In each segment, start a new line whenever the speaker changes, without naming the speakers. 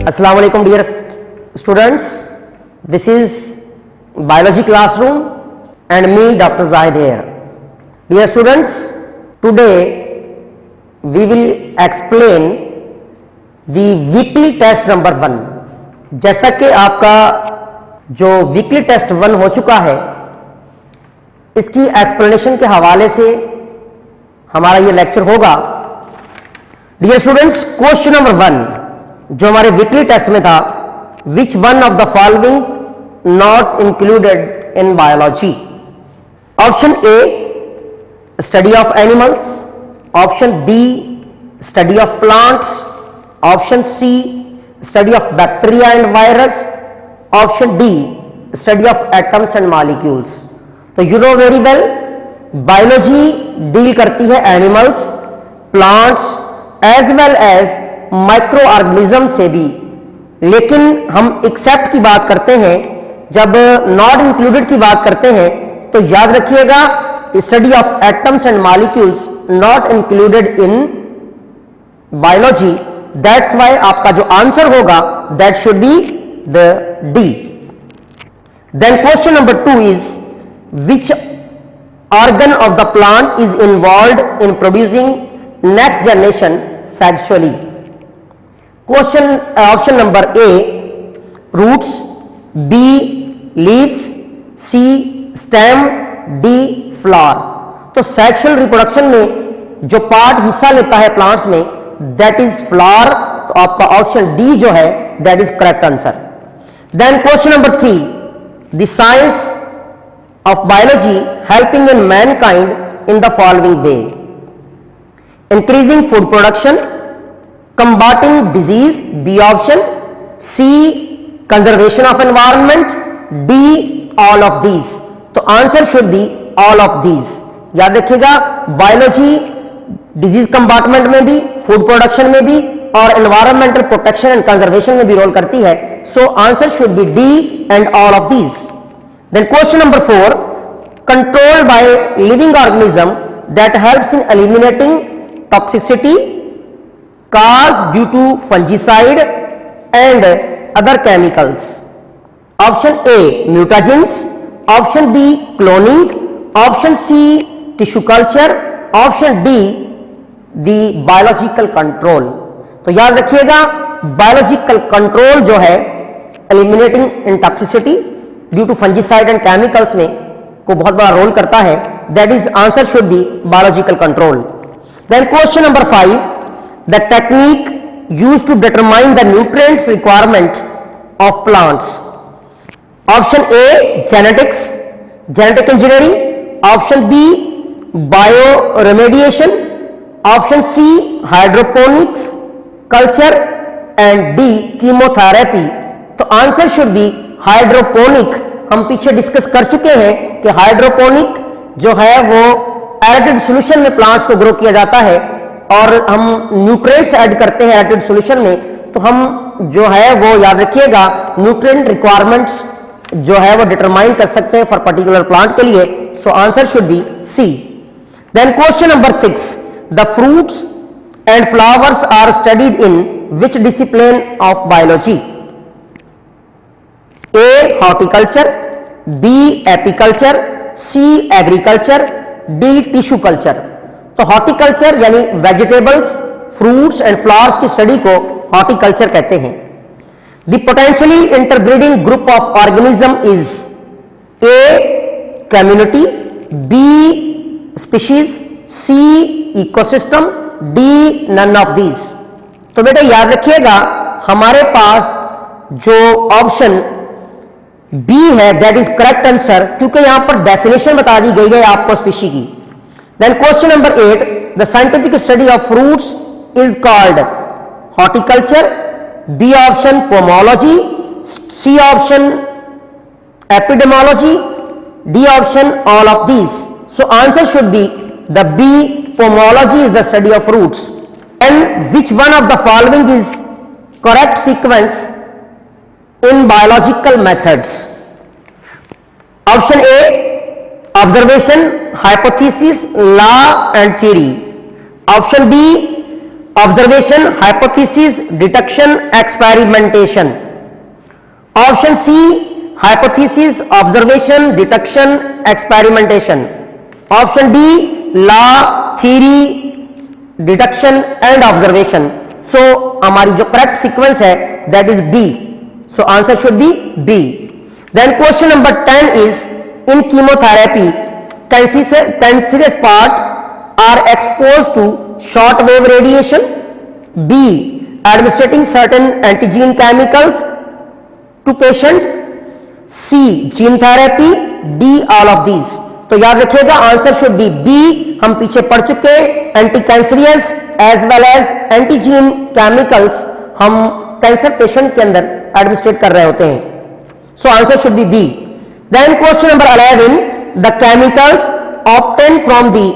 Assalamu alaikum dear students, this is biology classroom and me Dr. Zahid here. Dear students, today we will explain the weekly test number 1. जैसा कि आपका जो weekly test 1 हो चुका है, इसकी explanation के हवाले से हमारा ये लेक्चर होगा. डियर स्टूडेंट्स, क्वेश्चन नंबर 1 जो हमारे वीकली टेस्ट में था, which one of the following not included in biology? Option A study of animals, option B study of plants, option C study of bacteria and virus, option D study of atoms and molecules. तो you know very well, biology deal करती है animals, plants as well as microorganism से भी, लेकिन हम accept की बात करते हैं, जब नॉट इंक्लूडेड की बात करते हैं तो याद रखिएगा study of atoms and molecules not included in biology. That's why आपका जो आंसर होगा that should be the D. Then question number 2 is which organ of the plant is involved in producing next generation sexually? Question option number A roots, B leaves, C stem, D flower. तो sexual reproduction में जो part हिस्सा लेता है plants में that is flower. तो आपका option D जो है that is correct answer. Then question number 3, the science of biology helping in mankind in the following way: increasing food production, combating disease, B option, C conservation of environment, D all of these. तो answer should B all of these. याद रखिएगा, biology disease कंबाटमेंट में भी, food production में भी और environmental protection and conservation में भी रोल करती है. So answer should be D and all of these. Then question number 4, controlled by living organism that helps in eliminating toxicity caused due to fungicide and other chemicals. Option A mutagens, option B cloning, option C tissue culture, option D the biological control. तो याद रखिएगा, biological control जो है eliminating in toxicity due to fungicide and chemicals में को बहुत बड़ा role करता है. That is answer should be biological control. Then question number 5, the technique used to determine the nutrients requirement of plants. Option A genetics, genetic engineering, option B bio remediation, option C hydroponics culture and D chemotherapy. तो answer should be hydroponic. हम पीछे discuss कर चुके हैं कि hydroponic जो है वो एडिड सॉल्यूशन में प्लांट्स को ग्रो किया जाता है और हम न्यूट्रिएंट्स ऐड करते हैं एडिड सॉल्यूशन में. तो हम जो है वो याद रखिएगा न्यूट्रिएंट रिक्वायरमेंट्स जो है वो डिटरमाइन कर सकते हैं फॉर पर्टिकुलर प्लांट के लिए. So answer should be C. Then question number 6, the fruits and flowers are studied in which discipline of biology? A horticulture, B apiculture, C agriculture, D tissue culture. तो horticulture यानी vegetables, fruits and flowers की study को horticulture कहते हैं. The potentially interbreeding group of organism is A community, B species, C ecosystem, D none of these. तो बेटा याद रखिएगा, हमारे पास जो ऑप्शन बी है दैट इज करेक्ट आंसर, क्योंकि यहां पर डेफिनेशन बता दी गई है आपको स्पीशी की. Then question number 8, the scientific study of fruits is called horticulture, B option pomology, C option epidemiology, D option all of these. So answer should be the B pomology is the study of fruits. And which one of the following is correct sequence in biological methods? Option A observation, hypothesis, law and theory. Option B observation, hypothesis, detection, experimentation. Option C hypothesis, observation, detection, experimentation. Option D law, theory, detection and observation. So हमारी जो correct sequence है that is B. So answer should be B. Then question number 10 is in chemotherapy cancerous part are exposed to short wave radiation, B administering certain antigen chemicals to patient, C gene therapy, D all of these। तो याद रखिएगा answer should be B. हम पीछे पढ़ चुके anti cancerous as well as antigen chemicals हम cancer patient के अंदर एडमिनिस्ट्रेट कर रहे होते हैं। So answer should be B. Then question number 11, the chemicals obtained from the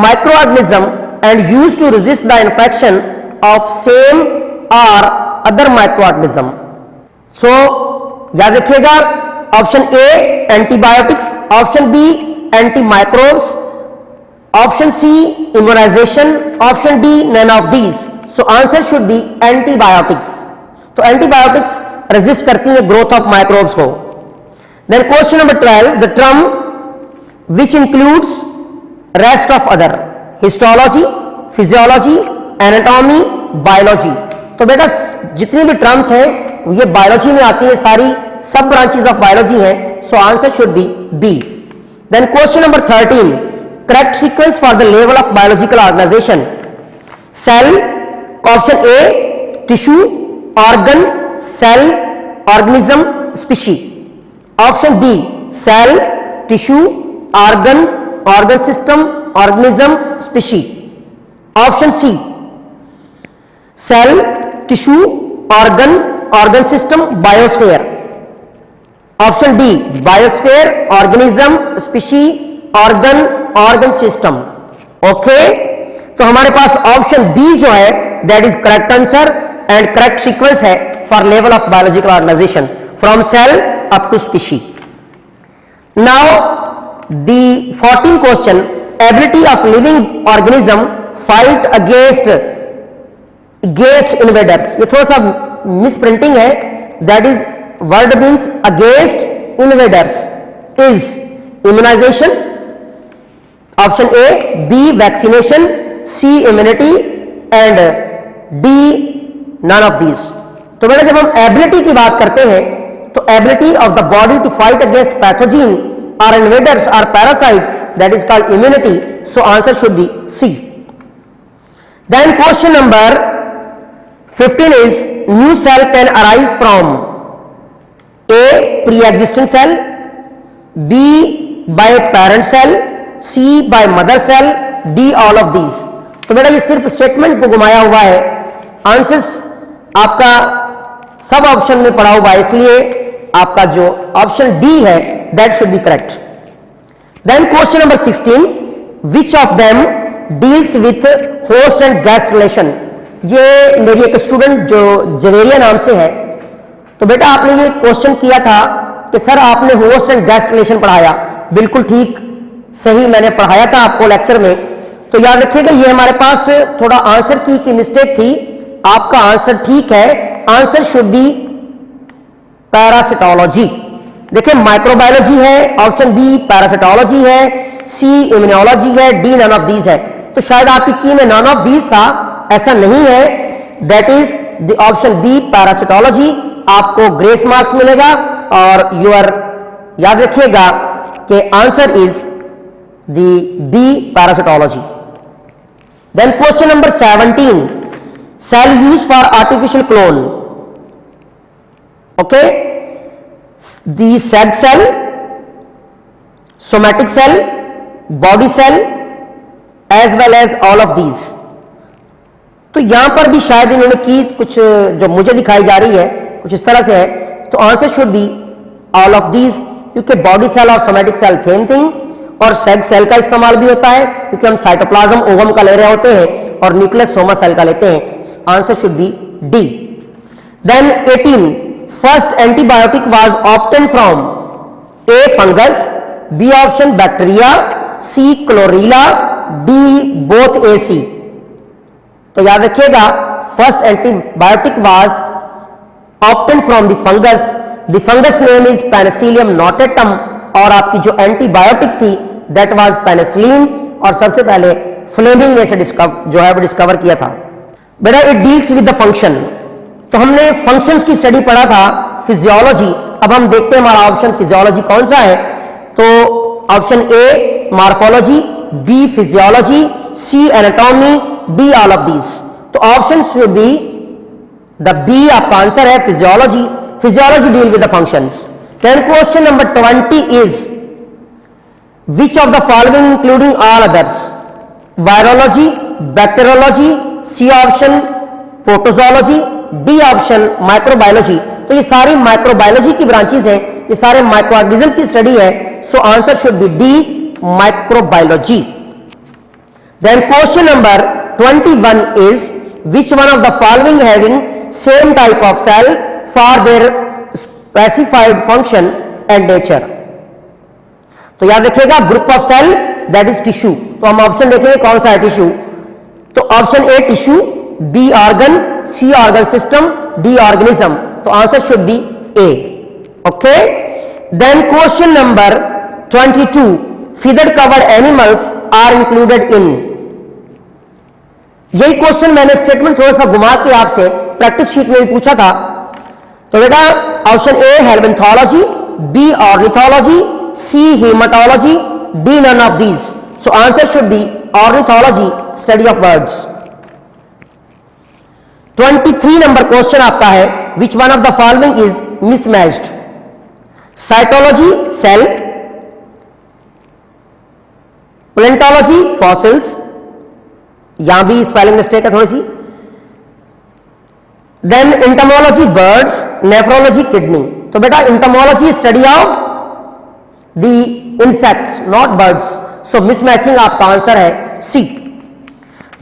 microorganism and used to resist the infection of same or other microorganism। so याद रखिएगा option A antibiotics, option B antimicrobes, option C immunization, option D none of these. So answer should be antibiotics. तो antibiotics resist करती है growth of microbes को। Then question number 12, the term which includes rest of other, histology, physiology, anatomy, biology। तो बेटा जितनी भी terms हैं ये बायोलॉजी में आती है, सारी सब ब्रांचेस ऑफ बायोलॉजी हैं। So answer should be B. Then question number 13, correct sequence for the level of biological organisation. Cell, option A tissue, organ, cell, organism, species. Option B cell, tissue, organ, organ system, organism, species. Option C cell, tissue, organ, organ system, biosphere. Option D biosphere, organism, species, organ, organ system. Okay, तो हमारे पास option B जो है that is correct answer and correct sequence है for level of biological organisation from cell up to species. Now the 14th question, ability of living organism fight against invaders। ये थोड़ा सा misprinting है, that is word means against invaders is immunisation, option A, B vaccination, C immunity and D none of these. तो बेटा जब हम ability की बात करते हैं तो ability of the body to fight against pathogen or invaders or parasite, that is called immunity। so answer should be C। then question number 15 is new cell can arise from A pre-existing cell, B by parent cell, C by mother cell, D all of these। तो बेटा ये सिर्फ statement को घुमाया हुआ है, answers आपका सब ऑप्शन में पड़ा हुआ है, इसलिए आपका जो ऑप्शन डी है that should be correct। then question number 16, which of them deals with host and guest relation। ये मेरी एक स्टूडेंट जो जवेरिया नाम से है, तो बेटा आपने ये क्वेश्चन किया था कि सर आपने होस्ट एंड गेस्ट रिलेशन पढ़ाया, बिल्कुल ठीक सही मैंने पढ़ाया था आपको लेक्चर में। तो याद रखिएगा ये हमारे पास थोड़ा आंसर की मिस्टेक थी, आपका आंसर ठीक है, आंसर शुड बी पैरासिटोलॉजी। देखिए माइक्रोबायोलॉजी है, ऑप्शन बी पैरासिटोलॉजी है, सी इम्यूनोलॉजी है, डी नन ऑफ दीज है। तो शायद आपकी की में नन ऑफ दीज था, ऐसा नहीं है, that is the option B parasitology. आपको ग्रेस मार्क्स मिलेगा और यूर याद रखिएगा कि answer is the B parasitology. Then question number 17, cell use for artificial clone. Okay, the said cell, somatic cell, body cell as well as all of these। तो यहां पर भी शायद इन्होंने की कुछ जो मुझे दिखाई जा रही है कुछ इस तरह से है, तो answer should be all of these, क्योंकि बॉडी सेल और सोमेटिक सेल सेम थिंग, और सेग सेल का इस्तेमाल भी होता है क्योंकि हम साइटोप्लाज्म ओवम का ले रहे होते हैं और न्यूक्लियस सोमा सेल का लेते हैं। Answer should be D. Then 18, first antibiotic was obtain from a fungus, B option bacteria, C chlorella, D both A C. तो याद रखिएगा first antibiotic was obtain from the fungus, the fungus name is penicillium notatum, और आपकी जो antibiotic थी that was penicillin, और सबसे पहले फ्लेमिंग ने इसे डिस्कवर किया था। बेटा it deals with the function, तो हमने फंक्शंस की स्टडी पढ़ा था फिजियोलॉजी। अब हम देखते हैं हमारा ऑप्शन फिजियोलॉजी कौन सा है। तो option A morphology, B physiology, C anatomy, D all of these. तो option should be the B आपका आंसर है physiology. Physiology deal with the functions. Then question number 20 is which of the following including all others, virology, bacteriology, C option protozoology, D option microbiology. तो ये सारी microbiology की branches हैं, ये सारे microorganism की स्टडी है, so answer should be D microbiology. Then question number 21 is which one of the following having same type of cell for their specified function and nature। तो याद रखिएगा group of cell that is tissue. तो हम option देखेंगे कौन सा है tissue. तो option A tissue, B organ, C organ system, D organism. तो answer should be A. Okay, then question number 22 feather covered animals are included in. यही क्वेश्चन मैंने स्टेटमेंट थोड़ा सा घुमा के आपसे प्रैक्टिस शीट में भी पूछा था। तो बेटा option A helminthology, B ornithology, C hematology, D none of these. So answer should be ornithology, study of birds. 23 number question आपका है which one of the following is mismatched, cytology cell, palaeontology fossils, यहां भी spelling mistake है थोड़ी सी। Then entomology birds, nephrology kidney. तो बेटा entomology study of the insects not birds, so mismatching आपका आंसर है C.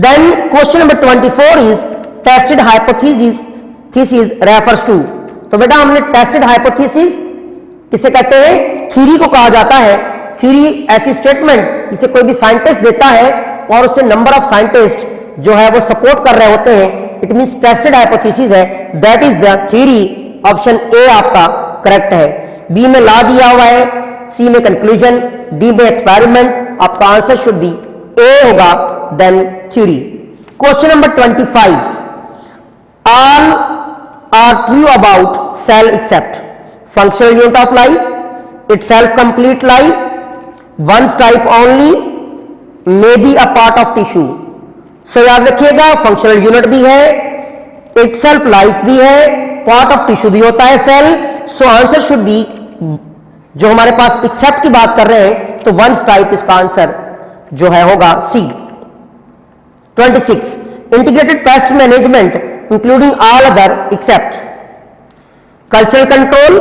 Then question number 24 is tested hypothesis thesis refers to. तो बेटा हमने टेस्टेड हाइपोथेसिस किसे कहते हैं, थ्योरी को कहा जाता है। थ्योरी ऐसी स्टेटमेंट जिसे कोई भी साइंटिस्ट देता है और उसे नंबर ऑफ साइंटिस्ट जो है वो सपोर्ट कर रहे होते हैं, इट मींस टेस्टेड हाइपोथेसिस है, that is the theory. Option A आपका करेक्ट है। बी में लॉ दिया हुआ है, सी में कंक्लूजन, डी में एक्सपेरिमेंट। आपका आंसर शुड बी ए होगा, then theory. Question number 25 all are true about cell except functional unit of life, itself complete life, one's type only, may be a part of tissue। सो याद रखिएगा functional unit भी है, itself life भी है, part of tissue भी होता है cell. So answer should be, जो हमारे पास एक्सेप्ट की बात कर रहे हैं तो वंस टाइप इसका आंसर जो है होगा C. 26 integrated pest management including all other except cultural control,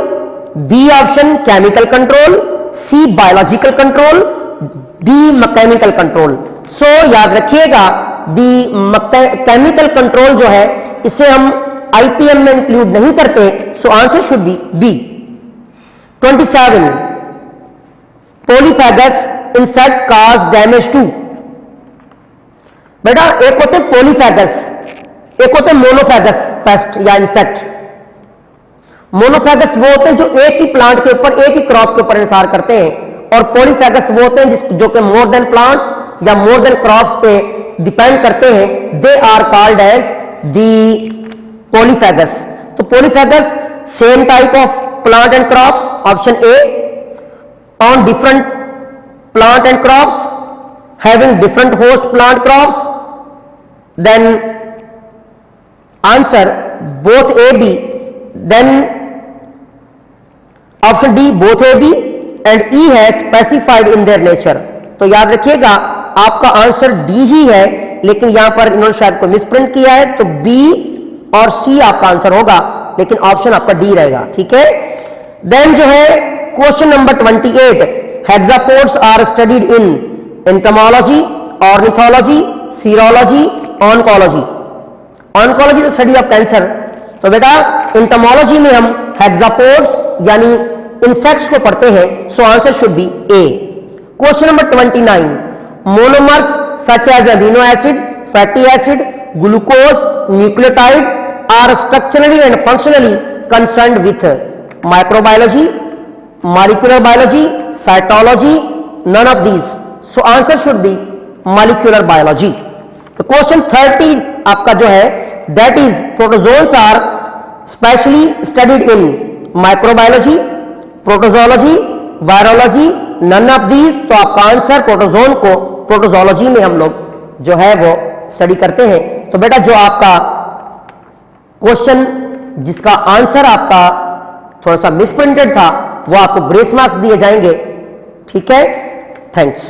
B option chemical control, C biological control, D mechanical control. So याद रखिएगा दी केमिकल कंट्रोल जो है इसे हम आईपीएम में इंक्लूड नहीं करते, so answer should be B. 27 polyphagous insect cause damage to. बेटा एक होते पॉलीफेगस, एक होते मोनोफेगस पेस्ट या इंसेक्ट। मोनोफेगस वो होते हैं जो एक ही प्लांट के ऊपर, एक ही क्रॉप के ऊपर इंसार करते हैं, और पॉलीफेगस वो होते हैं जो कि मोर देन प्लांट्स या मोर देन क्रॉप्स पे डिपेंड करते हैं। They are called as the polyphagous. तो polyphagous same type of plant and crops, option A, on different plant and crops having different host plant crops. Then answer both A B, then option D both A B and E है specified in their nature. तो याद रखिएगा आपका answer D ही है, लेकिन यहां पर इन्होंने शायद कोई मिसप्रिंट किया है, तो बी और सी आपका आंसर होगा, लेकिन ऑप्शन आपका डी रहेगा। ठीक है। देन जो है question number 28 hexapods are studied in entomology, ornithology, serology, oncology. Oncology तो स्टडी ऑफ कैंसर। तो बेटा एंटोमोलॉजी में हम हेक्सापोड्स यानी इंसेक्ट्स को पढ़ते हैं, so answer should be A. Question number 29 monomers such as amino acid, fatty acid, glucose nucleotide are structurally and functionally concerned with microbiology, molecular biology, cytology, none of these. So answer should be molecular biology. तो question 30 आपका जो है that is protozoans are specially studied in microbiology, protozoology, virology, none of these. तो आपका answer protozoan को protozoology में हम लोग जो है वो स्टडी करते हैं. तो बेटा जो आपका क्वेश्चन जिसका आंसर आपका थोड़ा सा मिसप्रिंटेड था वो आपको ग्रेस मार्क्स दिए जाएंगे. ठीक है, थैंक्स.